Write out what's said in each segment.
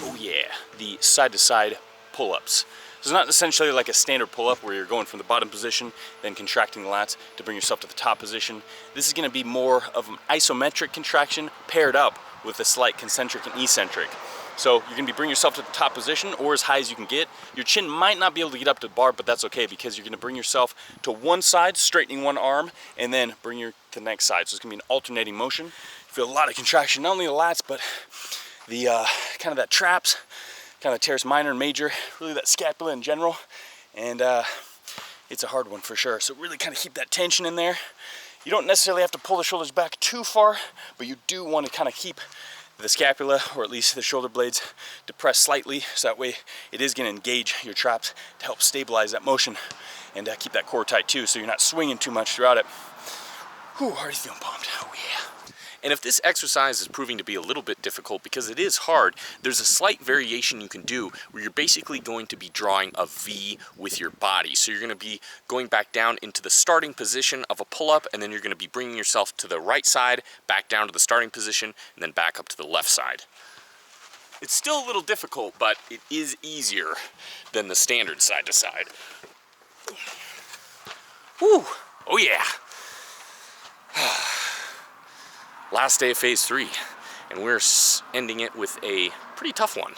Oh yeah, the side-to-side pull-ups. So it's not essentially like a standard pull-up where you're going from the bottom position, then contracting the lats to bring yourself to the top position. This is gonna be more of an isometric contraction paired up with a slight concentric and eccentric. So you're gonna be bringing yourself to the top position or as high as you can get. Your chin might not be able to get up to the bar, but that's okay because you're gonna bring yourself to one side, straightening one arm, and then bring your to the next side. So it's gonna be an alternating motion. You feel a lot of contraction, not only the lats, but the kind of that traps, kind of teres minor and major, really that scapula in general. And it's a hard one for sure. So really kind of keep that tension in there. You don't necessarily have to pull the shoulders back too far, but you do want to kind of keep the scapula, or at least the shoulder blades, depressed slightly, so that way it is going to engage your traps to help stabilize that motion and keep that core tight too, so you're not swinging too much throughout it. Whew, already feeling pumped. Oh yeah. And if this exercise is proving to be a little bit difficult because it is hard, there's a slight variation you can do where you're basically going to be drawing a V with your body. So you're going to be going back down into the starting position of a pull-up, and then you're going to be bringing yourself to the right side, back down to the starting position, and then back up to the left side. It's still a little difficult, but it is easier than the standard side to side. Woo! Oh yeah! Last day of phase 3, and we're ending it with a pretty tough one.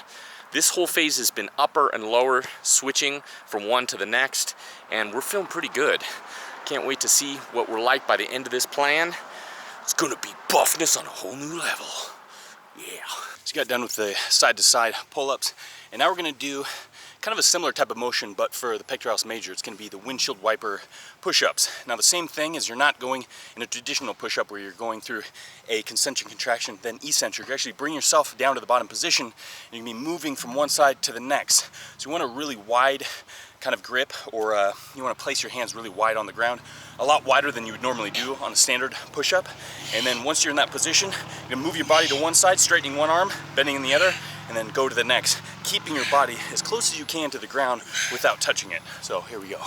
This whole phase has been upper and lower, switching from one to the next, and we're feeling pretty good. Can't wait to see what we're like by the end of this plan. It's gonna be buffness on a whole new level. Yeah. So you got done with the side-to-side pull-ups, and now we're gonna do kind of a similar type of motion, but for the pectoralis major, it's going to be the windshield wiper push-ups. Now the same thing is you're not going in a traditional push-up where you're going through a concentric contraction, then eccentric. You actually bring yourself down to the bottom position, and you're going to be moving from one side to the next. So you want a really wide kind of grip, or you want to place your hands really wide on the ground, a lot wider than you would normally do on a standard push-up. And then once you're in that position, you're going to move your body to one side, straightening one arm, bending in the other, and then go to the next, keeping your body as close as you can to the ground without touching it. So here we go.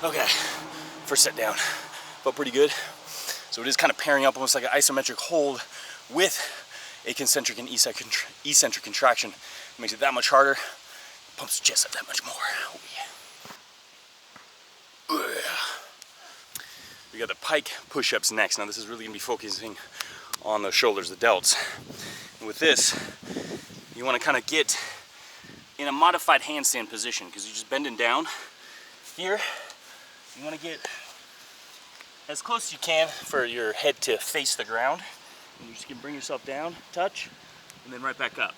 Okay, first set down. Felt pretty good. So it is kind of pairing up almost like an isometric hold with a concentric and eccentric contraction. It makes it that much harder, pumps the chest up that much more. Oh, yeah. We got the pike push-ups next. Now this is really gonna be focusing on the shoulders, the delts. And with this, you wanna kind of get in a modified handstand position because you're just bending down. Here, you wanna get as close as you can for your head to face the ground. And you're just gonna bring yourself down, touch, and then right back up.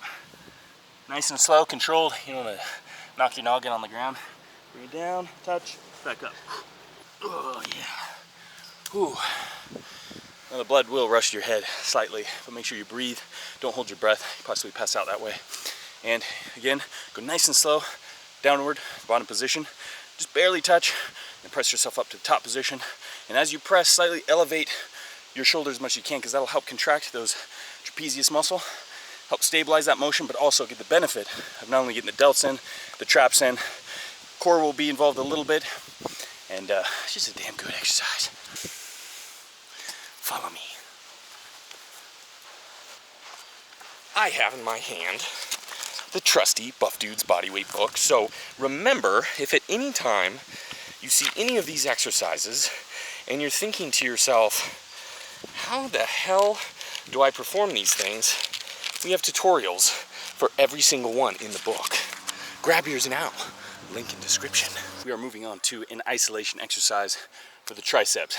Nice and slow, controlled. You don't wanna knock your noggin on the ground. Bring it down, touch, back up. Oh yeah. Whew. Now the blood will rush to your head slightly, but make sure you breathe. Don't hold your breath. You possibly pass out that way. And again, go nice and slow, downward, bottom position. Just barely touch, and press yourself up to the top position. And as you press, slightly elevate your shoulders as much as you can, because that'll help contract those trapezius muscle, help stabilize that motion, but also get the benefit of not only getting the delts in, the traps in. Core will be involved a little bit, and it's just a damn good exercise. Follow me. I have in my hand the trusty Buff Dudes Bodyweight book. So remember, if at any time you see any of these exercises and you're thinking to yourself, how the hell do I perform these things? We have tutorials for every single one in the book. Grab yours now. Link in description. We are moving on to an isolation exercise for the triceps.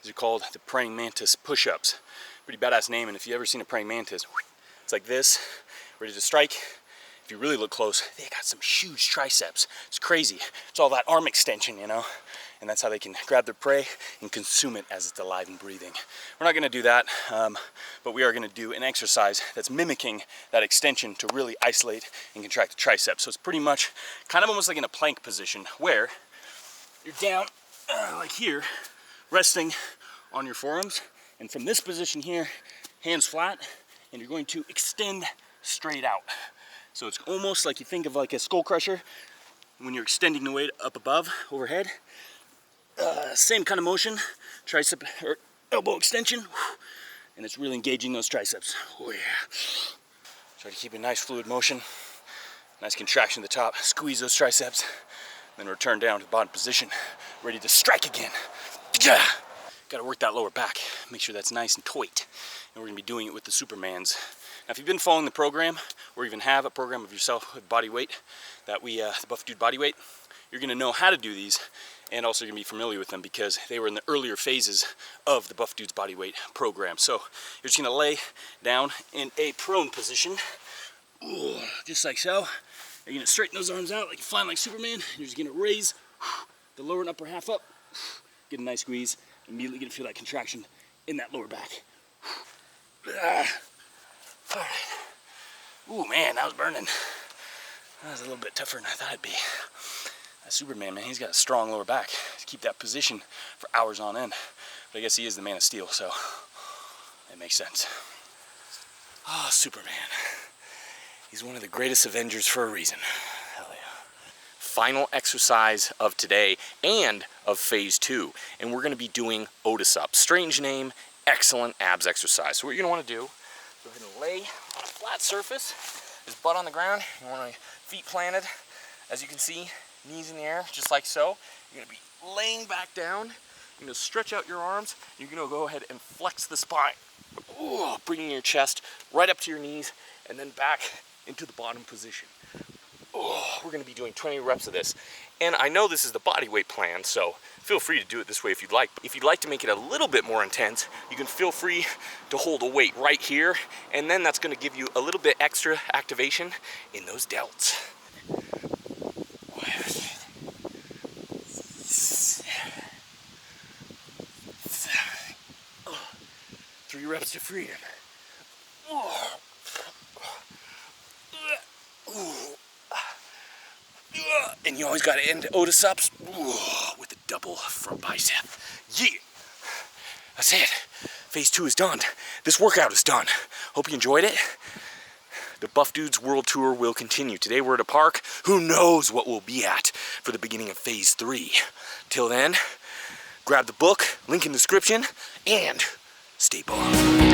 These are called the praying mantis push-ups. Pretty badass name, and if you've ever seen a praying mantis, it's like this, ready to strike. If you really look close, they got some huge triceps. It's crazy. It's all that arm extension, you know? And that's how they can grab their prey and consume it as it's alive and breathing. We're not gonna do that, but we are gonna do an exercise that's mimicking that extension to really isolate and contract the triceps. So it's pretty much kind of almost like in a plank position where you're down like here, resting on your forearms. And from this position here, hands flat, and you're going to extend straight out. So it's almost like you think of like a skull crusher when you're extending the weight up above, overhead. Same kind of motion, tricep or elbow extension, and it's really engaging those triceps. Oh yeah. Try to keep a nice fluid motion, nice contraction at the top, squeeze those triceps, then return down to the bottom position, ready to strike again. Got to work that lower back, make sure that's nice and taut. And we're gonna be doing it with the Supermans. Now, if you've been following the program, or even have a program of yourself with Bodyweight, that the Buff Dude Bodyweight, you're gonna know how to do these, and also you're gonna be familiar with them because they were in the earlier phases of the Buff Dude's Bodyweight program. So you're just gonna lay down in a prone position, just like so. You're gonna straighten those arms out like you're flying like Superman. You're just gonna raise the lower and upper half up, get a nice squeeze, immediately gonna feel that contraction in that lower back. All right. Ooh, man, that was burning. That was a little bit tougher than I thought it'd be. That Superman, man, he's got a strong lower back to keep that position for hours on end. But I guess he is the Man of Steel, so it makes sense. Oh, Superman. He's one of the greatest Avengers for a reason. Hell yeah. Final exercise of today and of phase 2. And we're gonna be doing OTIS up. Strange name, excellent abs exercise. So what you're gonna wanna do, go ahead and lay on a flat surface, his butt on the ground. You want your feet planted, as you can see, knees in the air, just like so. You're gonna be laying back down. You're gonna stretch out your arms. You're gonna go ahead and flex the spine. Ooh, bringing your chest right up to your knees and then back into the bottom position. Oh, we're gonna be doing 20 reps of this. And I know this is the body weight plan, so feel free to do it this way if you'd like. If you'd like to make it a little bit more intense, you can feel free to hold a weight right here, and then that's gonna give you a little bit extra activation in those delts. 3 reps to freedom. And you always gotta end OTIS ups with a double front bicep. Yeah! That's it. Phase 2 is done. This workout is done. Hope you enjoyed it. The Buff Dudes World Tour will continue. Today we're at a park. Who knows what we'll be at for the beginning of phase 3. Till then, grab the book, link in the description, and stay buff.